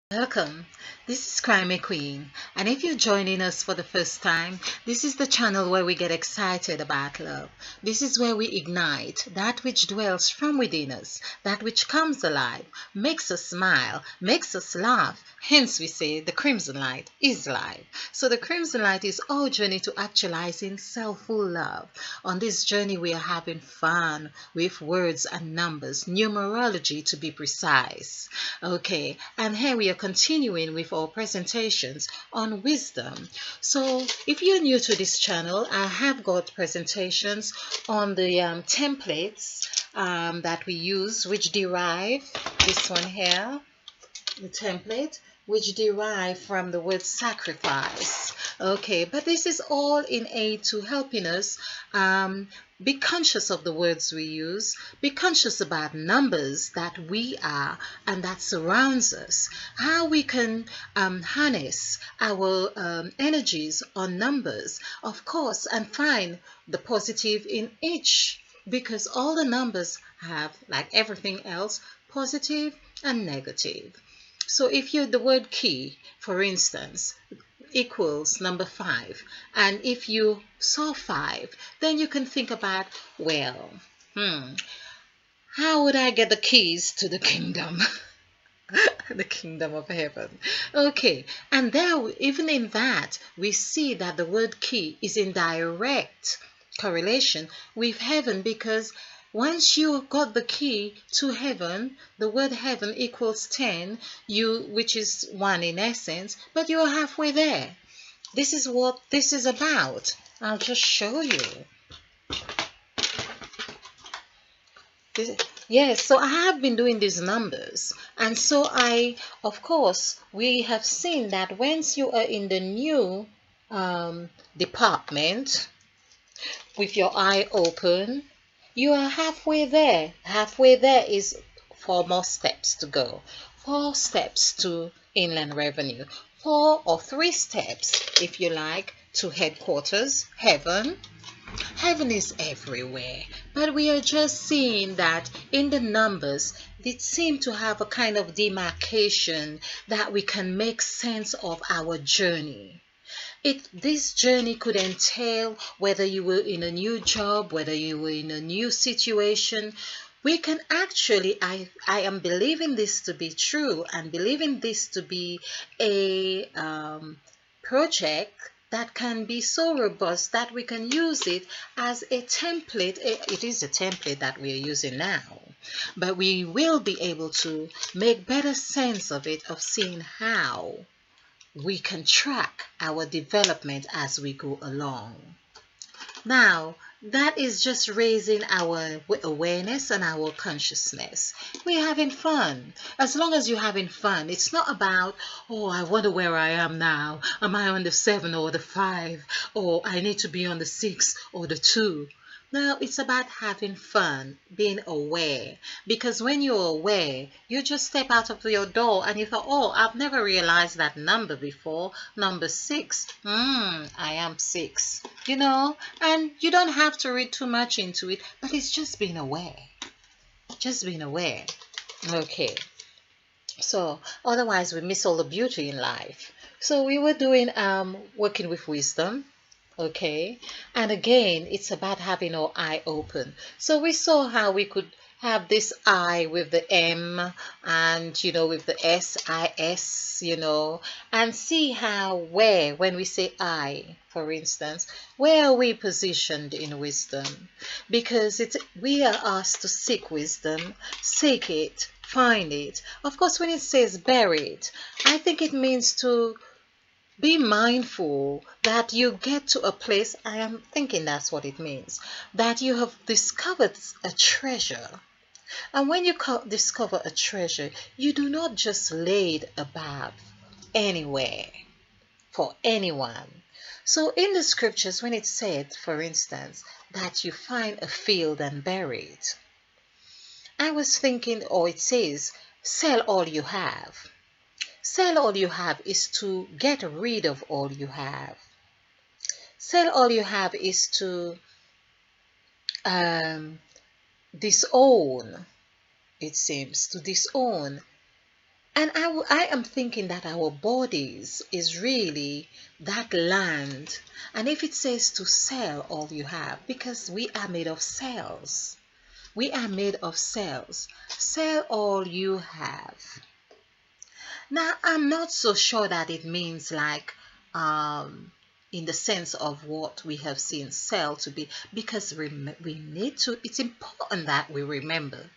Welcome. This is Crime Queen, and if you're joining us for the first time, this is the channel where we get excited about love. This is where we ignite that which dwells from within us, that which comes alive, makes us smile, makes us laugh. Hence, we say the crimson light is life. So, the crimson light is our journey to actualizing self-full love. On this journey, we are having fun with words and numbers, numerology to be precise. Okay, and here we are continuing with our presentations on wisdom. So, if you're new to this channel, I have got presentations on the templates that we use, which derive this one here, the template, which derive from the word sacrifice. Okay, but this is all in aid to helping us be conscious of the words we use, be conscious about numbers that we are and that surrounds us, how we can harness our energies on numbers, of course, and find the positive in each, because all the numbers have, like everything else, positive and negative. So if you the word key, for instance, equals number 5, and if you saw 5, then you can think about, well, hmm, how would I get the keys to the kingdom? The kingdom of heaven. Okay, and there, even in that, we see that the word key is in direct correlation with heaven, because once you got the key to heaven, the word heaven equals 10, which is 1 in essence, but you're halfway there. This is what this is about. I'll just show you. Yes, so I have been doing these numbers, and so of course, we have seen that once you are in the new department with your eye open, you are halfway there. Halfway there is 4 more steps to go. 4 steps to inland revenue. 4 or 3 steps, if you like, to headquarters, heaven. Heaven is everywhere, but we are just seeing that in the numbers, they seem to have a kind of demarcation that we can make sense of our journey. This journey could entail whether you were in a new job, whether you were in a new situation. We can actually, I am believing this to be true and believing this to be a project that can be so robust that we can use it as a template. It is a template that we are using now, but we will be able to make better sense of it, of seeing how we can track our development as we go along. Now, that is just raising our awareness and our consciousness. We're having fun. As long as you're having fun, it's not about, oh, I wonder where I am now. Am I on the 7 or the 5? Or I need to be on the 6 or the 2. No, it's about having fun, being aware. Because when you're aware, you just step out of your door and you thought, oh, I've never realized that number before. Number 6. I am 6. And you don't have to read too much into it, but it's just being aware. Just being aware. Okay. So, otherwise, we miss all the beauty in life. So, we were doing working with wisdom. Okay, and again, it's about having our eye open. So we saw how we could have this I with the M and with the SIS, and see how, where, when we say I, for instance, where are we positioned in wisdom? Because we are asked to seek wisdom, seek it, find it. Of course, when it says buried, I think it means to be mindful that you get to a place, I am thinking that's what it means, that you have discovered a treasure. And when you discover a treasure, you do not just lay it about anywhere for anyone. So in the scriptures, when it said, for instance, that you find a field and bury it, I was thinking, or it says, sell all you have. Sell all you have is to get rid of all you have. Sell all you have is to disown, it seems, to disown And I am thinking that our bodies is really that land. And if it says to sell all you have, because we are made of cells, we are made of cells. Sell all you have. Now, I'm not so sure that it means like in the sense of what we have seen sell to be, because we need to, it's important that we remember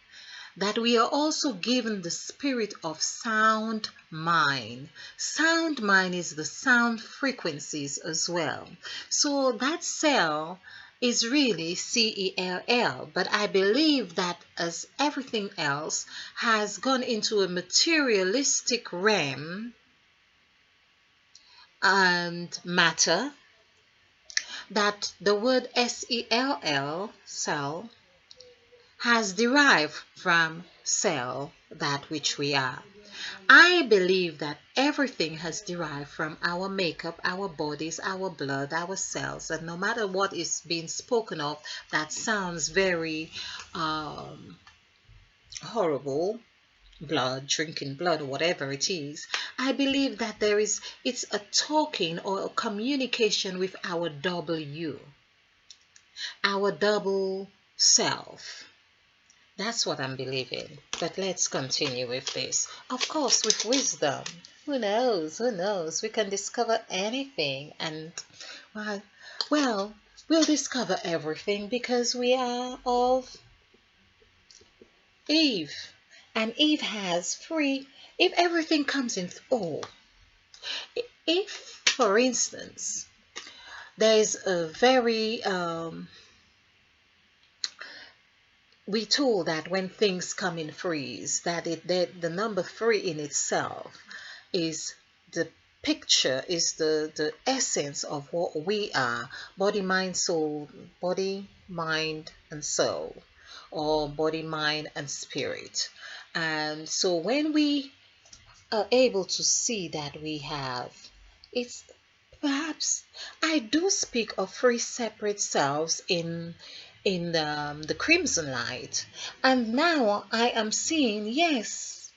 that we are also given the spirit of sound mind. Sound mind is the sound frequencies as well. So that cell is really CELL, but I believe that as everything else has gone into a materialistic realm and matter, that the word SELL, cell, has derived from cell, that which we are. I believe that everything has derived from our makeup, our bodies, our blood, our cells, and no matter what is being spoken of, that sounds very horrible, blood, drinking blood, or whatever it is. I believe that it's a talking or a communication with our W, our double self. That's what I'm believing. But let's continue with this. Of course, with wisdom. Who knows? Who knows? We can discover anything. And, well, well, we'll discover everything because we are of Eve. And Eve has free. If everything comes in, if, for instance, there's a very we told that when things come in threes, that the number three in itself is the picture, is the essence of what we are: body, mind, soul, body, mind, and soul, or body, mind, and spirit. And so when we are able to see that we have, it's perhaps I do speak of three separate selves in the crimson light, and now I am seeing, yes,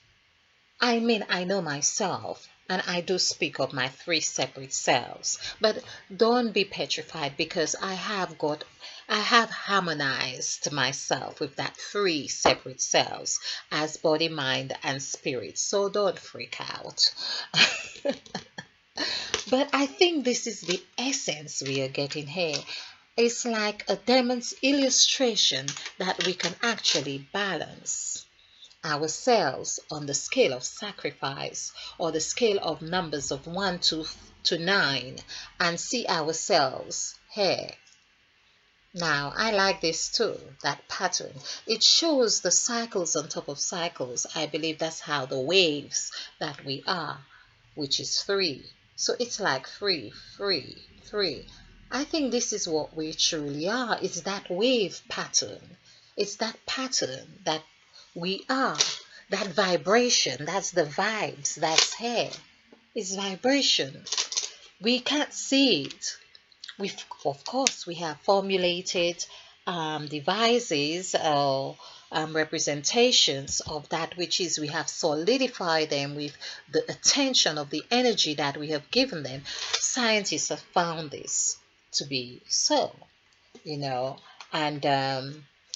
I mean, I know myself, and I do speak of my three separate selves. But don't be petrified, because I have harmonized myself with that three separate selves as body, mind, and spirit. So don't freak out. But I think this is the essence we are getting here. It's like a demon's illustration that we can actually balance ourselves on the scale of sacrifice, or the scale of numbers of 1 to 9, and see ourselves here. Now, I like this too, that pattern. It shows the cycles on top of cycles. I believe that's how the waves that we are, which is three. So it's like three, three, three. I think this is what we truly are. It's that wave pattern. It's that pattern that we are. That vibration, that's the vibes, that's here. It's vibration. We can't see it. Of course, we have formulated devices or representations of that which is, we have solidified them with the attention of the energy that we have given them. Scientists have found this to be so, you know, and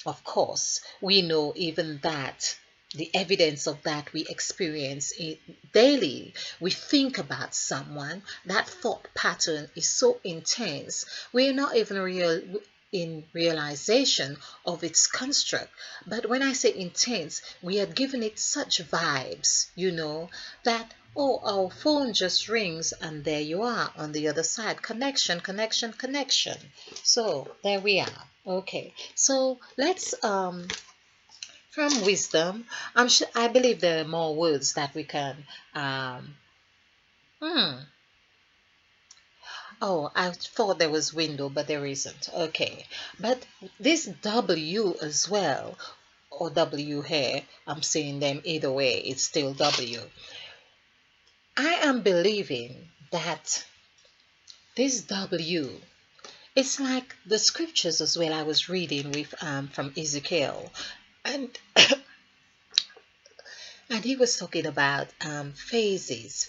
of course, we know even that the evidence of that we experience it daily. We think about someone, that thought pattern is so intense, we're not even in realization of its construct. But when I say intense, we are giving it such vibes, that, oh, our phone just rings and there you are on the other side. Connection, connection, connection. So there we are. Okay, so let's from wisdom, I believe there are more words that we can hmm oh, I thought there was window, but there isn't. Okay, but this W as well, or W here, I'm seeing them either way, it's still W. I am believing that this W, it's like the scriptures as well I was reading with from Ezekiel, and And he was talking about phases.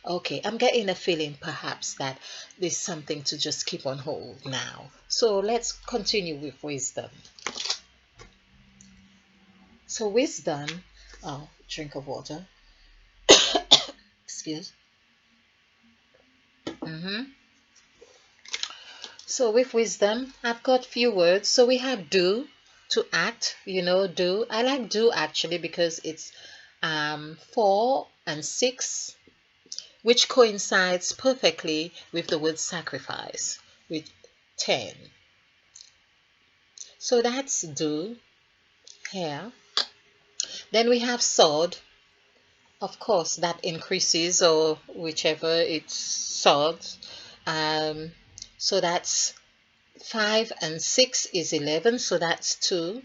Okay, I'm getting a feeling perhaps that there's something to just keep on hold now. So let's continue with wisdom. So wisdom, oh, drink of water. Excuse. hmm So with wisdom, I've got few words. So we have do, to act, do. I like do actually because it's 4 and 6, which coincides perfectly with the word sacrifice, with 10. So that's do here. Then we have sword, of course, that increases or whichever it's sword. Um, so that's 5 and 6 is 11, so that's 2.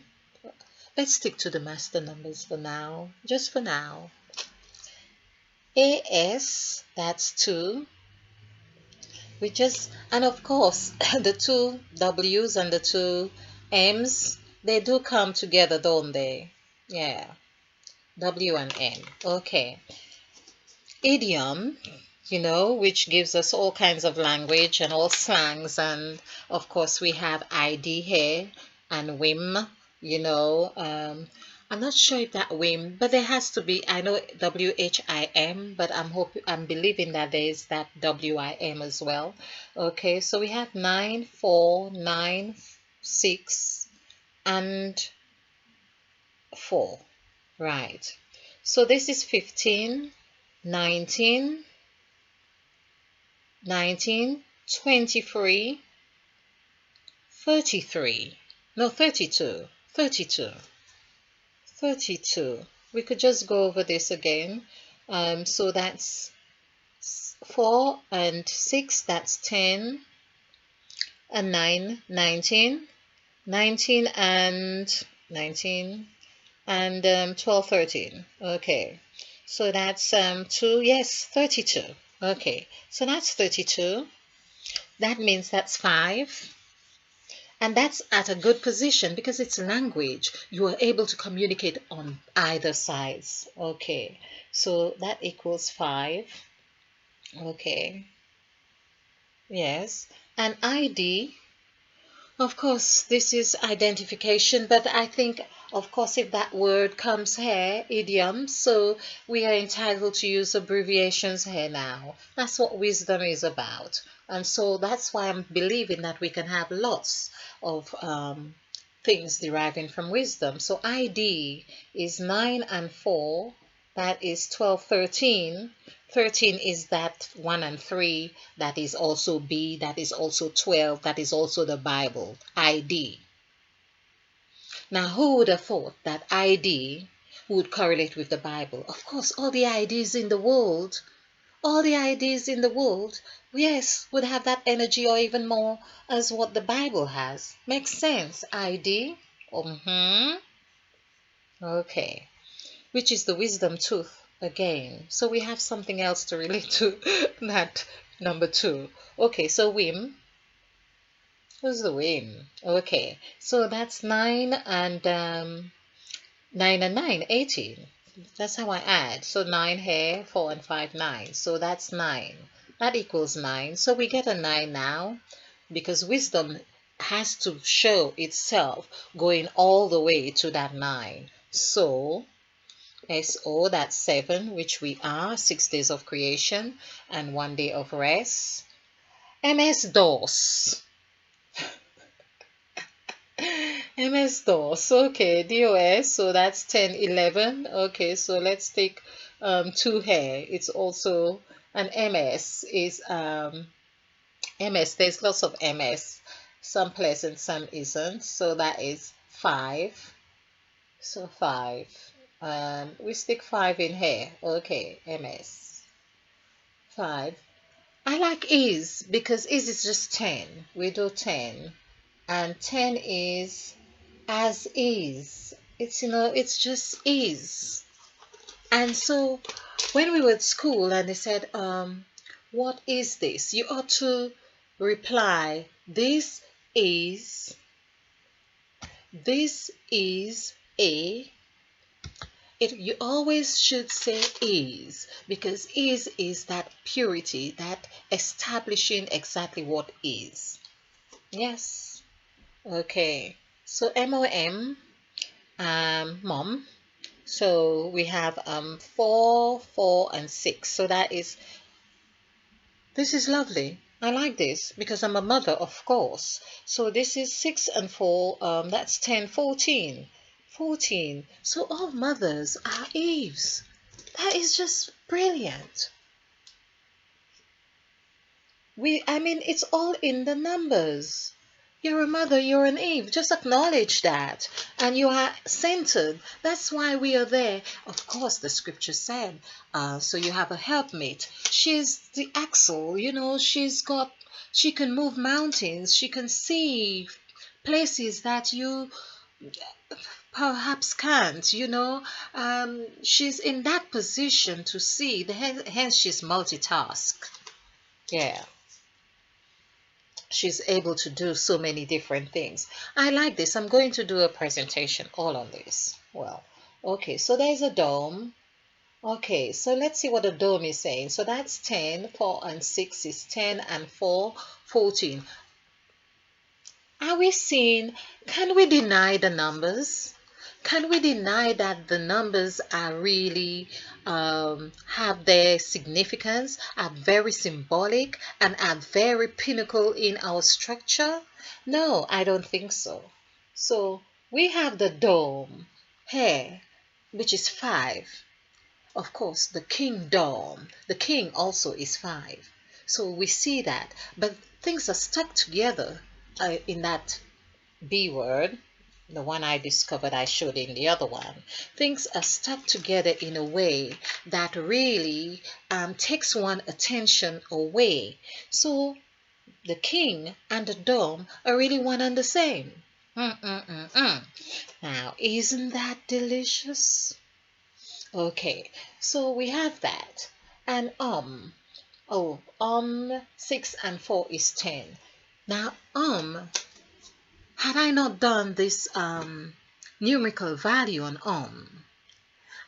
Let's stick to the master numbers for now, just for now. AS, that's 2. And of course, the two W's and the two M's, they do come together, don't they? Yeah, W and M. Okay. Idiom, which gives us all kinds of language and all slangs. And of course, we have ID here and whim, I'm not sure if that whim, but there has to be, I know WHIM, but I'm believing that there is that WIM as well. Okay, so we have 9, 4, 9, 6, and 4. Right. So this is 15, 19, 19, 23, 33. No, 32. 32. 32. We could just go over this again. So that's 4 and 6, that's 10, and 9, 19, 19 and 19, and 12, 13. Okay. So that's 2, yes, 32. Okay. So that's 32. That means that's 5. And that's at a good position because it's language. You are able to communicate on either sides. Okay. So that equals 5. Okay. Yes. And ID, of course, this is identification, but I think, of course, if that word comes here, idiom, so we are entitled to use abbreviations here now. That's what wisdom is about. And so that's why I'm believing that we can have lots of things deriving from wisdom. So ID is 9 and 4, that is 12, 13. 13 is that 1 and 3, that is also B, that is also 12, that is also the Bible, ID. Now, who would have thought that ID would correlate with the Bible? Of course, all the IDs in the world, yes, would have that energy or even more as what the Bible has. Makes sense, ID. Okay. Which is the wisdom tooth again. So we have something else to relate to that number 2. Okay, so whim. Who's the whim? Okay, so that's 9 and 9 and 9, 18. That's how I add. So 9 here, 4 and 5, 9. So that's 9. That equals 9. So we get a 9 now because wisdom has to show itself going all the way to that 9. So SO, that's 7, which we are, 6 days of creation and 1 day of rest. MS-DOS. MS-DOS, okay, DOS, so that's 10, 11. Okay, so let's take 2 here. It's also an MS, is MS, there's lots of MS, some pleasant, some isn't. So that is 5. So 5. We stick 5 in here. Okay, MS. 5. I like is because is just 10. We do 10. And 10 is as is. It's just is. And so when we were at school and they said, what is this? You ought to reply, this is a you always should say is, because is that purity, that establishing exactly what is. Yes. Okay. So MOM, mom. So we have 4, 4, and 6. So this is lovely. I like this because I'm a mother, of course. So this is 6 and 4. That's 10, 14. 14. So all mothers are Eves. That is just brilliant. I mean, it's all in the numbers. You're a mother, you're an Eve. Just acknowledge that. And you are centered. That's why we are there. Of course, the scripture said, so you have a helpmate. She's the axle, she can move mountains. She can see places that you perhaps can't. She's in that position to see. Hence, she's multitask. Yeah. She's able to do so many different things. I like this. I'm going to do a presentation all on this. Well, okay, so there's a dome. Okay, so let's see what the dome is saying. So that's 10, 4 and 6 is 10 and 4, 14. Are we seeing, can we deny the numbers? Can we deny that the numbers are really have their significance, are very symbolic, and are very pinnacle in our structure? No, I don't think so. So we have the dome here, which is 5. Of course, the kingdom, the king also is 5. So we see that, but things are stuck together in that B word, the one I discovered I showed in the other one. Things are stuck together in a way that really takes one attention away. So the king and the dome are really one and the same. Now, isn't that delicious? Okay, so we have that. And 6 and 4 is 10. Now, had I not done this numerical value on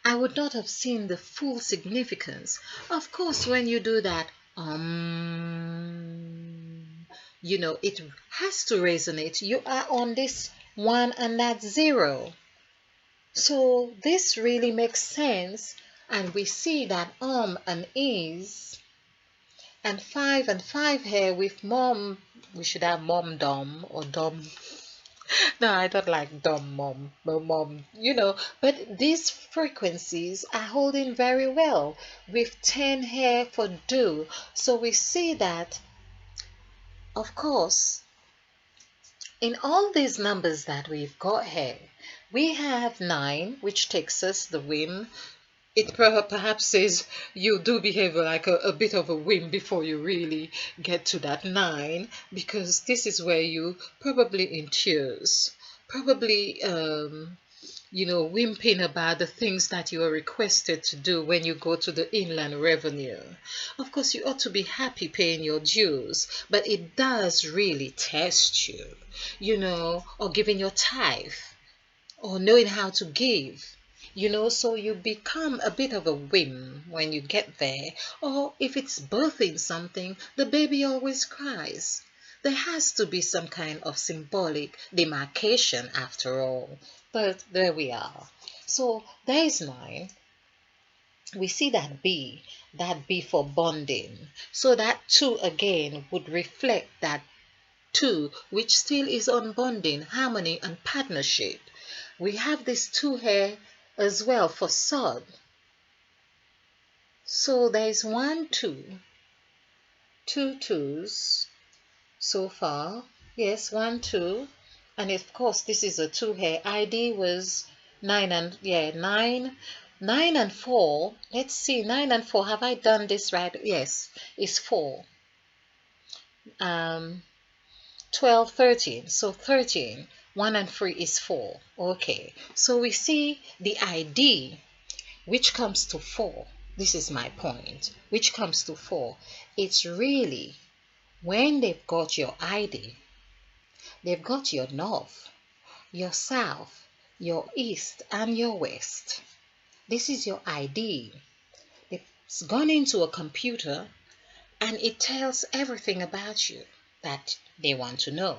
I would not have seen the full significance. Of course, when you do that, it has to resonate. You are on this 1 and that's 0. So this really makes sense, and we see that and is, and 5 and 5 here with mom. We should have mom dom or dom. No, I don't like dumb mom, but these frequencies are holding very well with 10 here for do. So we see that, of course, in all these numbers that we've got here, we have 9, which takes us the whim. It perhaps says you do behave like a bit of a whim before you really get to that 9, because this is where you probably in tears, probably whimpering about the things that you are requested to do when you go to the inland revenue. Of course, you ought to be happy paying your dues, but it does really test you, or giving your tithe, or knowing how to give. So you become a bit of a whim when you get there. Or if it's birthing something, the baby always cries. There has to be some kind of symbolic demarcation after all. But there we are. So there is 9. We see that B for bonding. So that 2 again would reflect that 2, which still is on bonding, harmony, and partnership. We have this 2 here as well for sod. So there is 1, 2, 2 twos so far. Yes, 1, 2. And of course, this is a 2 here. ID was 9 and 4. Let's see, 9 and 4. Have I done this right? Yes, it's 4. 12, 13. So 13. 1 and 3 is 4. Okay. So we see the ID, which comes to 4. This is my point. Which comes to 4. It's really when they've got your ID, they've got your north, your south, your east, and your west. This is your ID. It's gone into a computer and it tells everything about you that they want to know.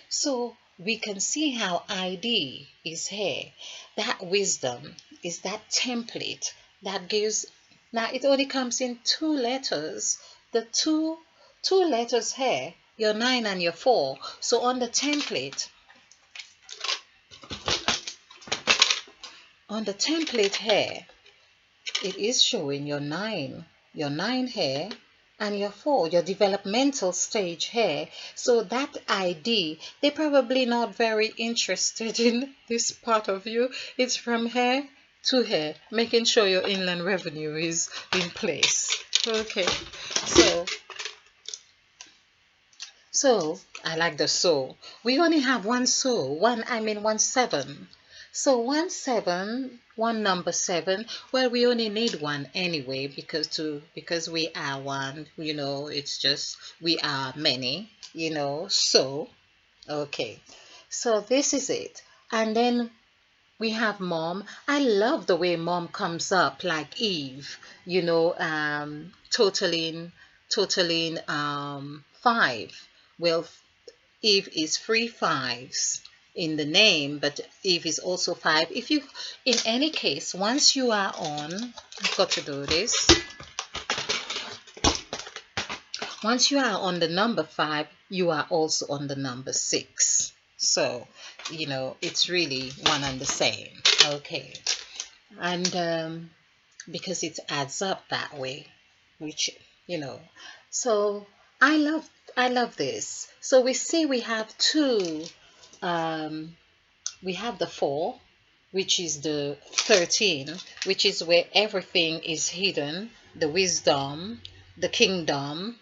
So we can see how ID is here. That wisdom is that template that gives, now it only comes in two letters. The two letters here, your 9 and your 4. So on the template here, it is showing your 9 here, and your 4, your developmental stage here. So that ID, they're probably not very interested in this part of you. It's from here to here, making sure your inland revenue is in place. Okay, so I like the so. We only have one so, one 7. So 1 7, one number 7. Well, we only need one anyway because we are one. It's just we are many. So okay. So this is it, and then we have mom. I love the way mom comes up like Eve. Totaling 5. Well, Eve is 3 5s in the name, but Eve is also 5. If you, in any case, once you are on, I've got to do this. Once you are on the number 5, you are also on the number 6. So, it's really one and the same. Okay. And because it adds up that way, which, so I love this. So we see we have two, we have the 4, which is the 13, which is where everything is hidden, the wisdom, the kingdom,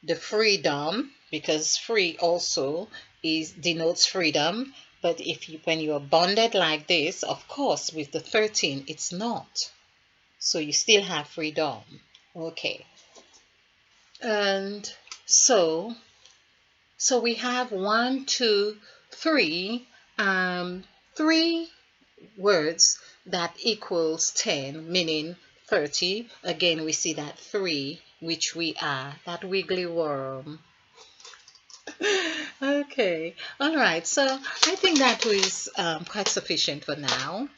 the freedom, because free also is denotes freedom. But when you are bonded like this, of course with the 13 it's not, so you still have freedom. Okay. And so we have 1 2 3, 3 words that equals 10, meaning 30. Again, we see that 3, which we are, that wiggly worm. Okay, all right. So I think that was quite sufficient for now,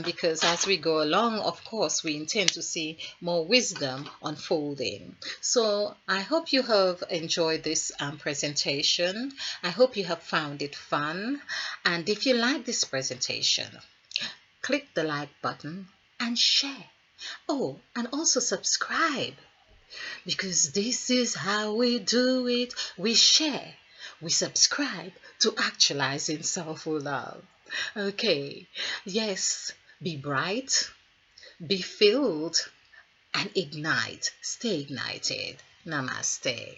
because as we go along, of course, we intend to see more wisdom unfolding. So I hope you have enjoyed this presentation. I hope you have found it fun. And if you like this presentation, click the like button and share. Oh, and also subscribe, because this is how we do it. We share, we subscribe to actualizing self love. Okay, yes, be bright, be filled, and ignite. Stay ignited. Namaste.